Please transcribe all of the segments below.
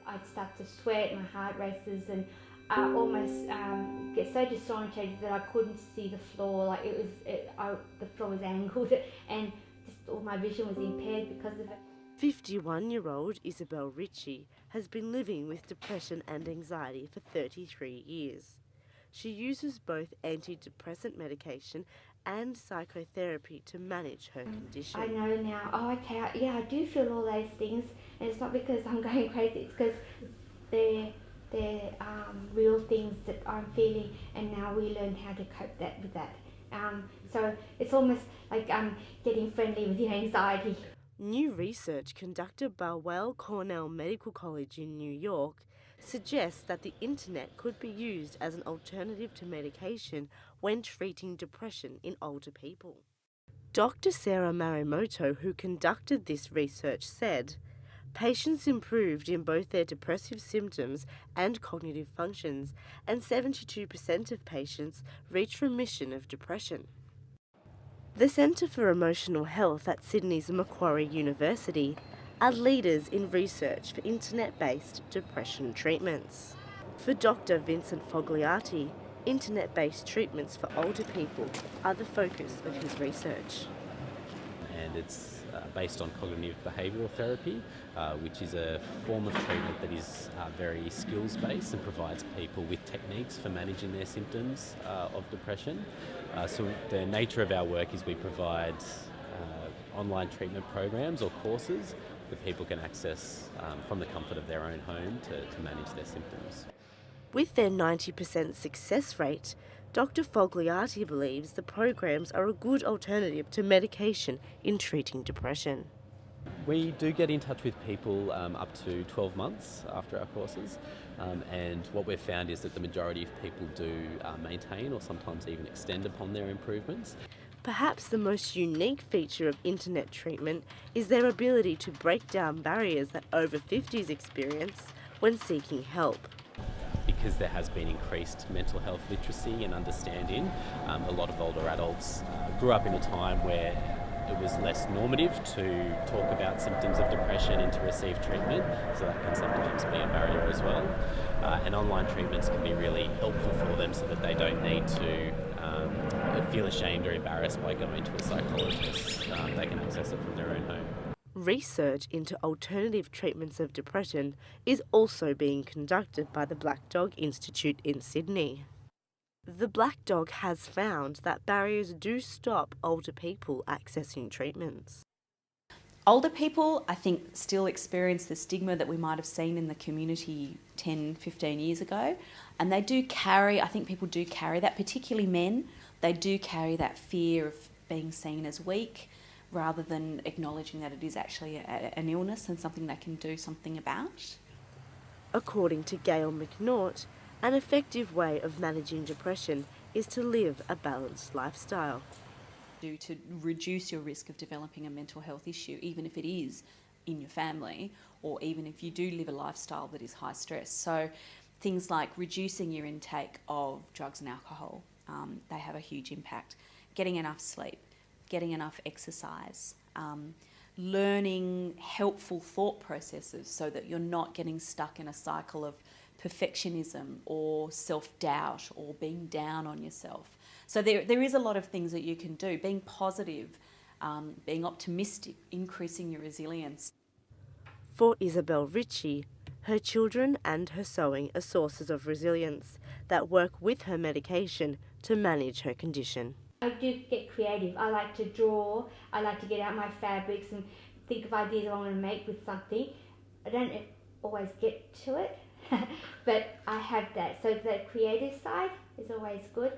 I'd start to sweat, my heart races, and I almost get so disorientated that I couldn't see the floor. Like the floor was angled, and just all my vision was impaired because of it. 51-year-old Isabel Ritchie has been living with depression and anxiety for 33 years. She uses both antidepressant medication and psychotherapy to manage her condition. I know now, I do feel all those things, and it's not because I'm going crazy, it's because they're real things that I'm feeling, and now we learn how to cope with that. So it's almost like getting friendly with your anxiety. New research conducted by Weill Cornell Medical College in New York suggests that the internet could be used as an alternative to medication when treating depression in older people. Dr. Sarah Marimoto, who conducted this research, said, patients improved in both their depressive symptoms and cognitive functions, and 72% of patients reached remission of depression. The Centre for Emotional Health at Sydney's Macquarie University are leaders in research for internet-based depression treatments. For Dr. Vincent Fogliati, internet-based treatments for older people are the focus of his research. And it's based on cognitive behavioural therapy, which is a form of treatment that is very skills-based and provides people with techniques for managing their symptoms of depression. So the nature of our work is we provide online treatment programs or courses that people can access from the comfort of their own home to manage their symptoms. With their 90% success rate, Dr. Fogliati believes the programs are a good alternative to medication in treating depression. We do get in touch with people up to 12 months after our courses, and what we've found is that the majority of people do maintain or sometimes even extend upon their improvements. Perhaps the most unique feature of internet treatment is their ability to break down barriers that over 50s experience when seeking help. Because there has been increased mental health literacy and understanding, a lot of older adults grew up in a time where it was less normative to talk about symptoms of depression and to receive treatment, so that can sometimes be a barrier as well. And online treatments can be really helpful for them so that they don't need to feel ashamed or embarrassed by going to a psychologist. They can access it from their own home. Research into alternative treatments of depression is also being conducted by the Black Dog Institute in Sydney. The Black Dog has found that barriers do stop older people accessing treatments. Older people, I think, still experience the stigma that we might have seen in the community 10, 15 years ago. And they do carry, I think people do carry that, particularly men, they do carry that fear of being seen as weak, rather than acknowledging that it is actually an illness and something they can do something about. According to Gail McNaught, an effective way of managing depression is to live a balanced lifestyle. To reduce your risk of developing a mental health issue, even if it is in your family, or even if you do live a lifestyle that is high stress. So things like reducing your intake of drugs and alcohol, they have a huge impact. Getting enough sleep, getting enough exercise, learning helpful thought processes so that you're not getting stuck in a cycle of perfectionism or self-doubt or being down on yourself. So there is a lot of things that you can do. Being positive, being optimistic, increasing your resilience. For Isabel Ritchie, her children and her sewing are sources of resilience that work with her medication to manage her condition. I do get creative. I like to draw. I like to get out my fabrics and think of ideas I want to make with something. I don't always get to it, but I have that. So the creative side is always good.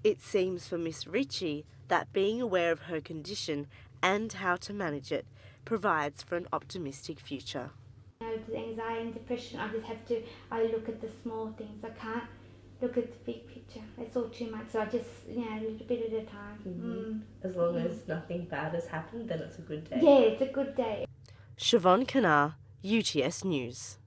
It seems for Miss Ritchie that being aware of her condition and how to manage it provides for an optimistic future. You know, the anxiety and depression, I look at the small things. I can't look at the big picture. It's all too much. So I just, a little bit at a time. As long as nothing bad has happened, then it's a good day. Yeah, it's a good day. Siobhan Kenna, UTS News.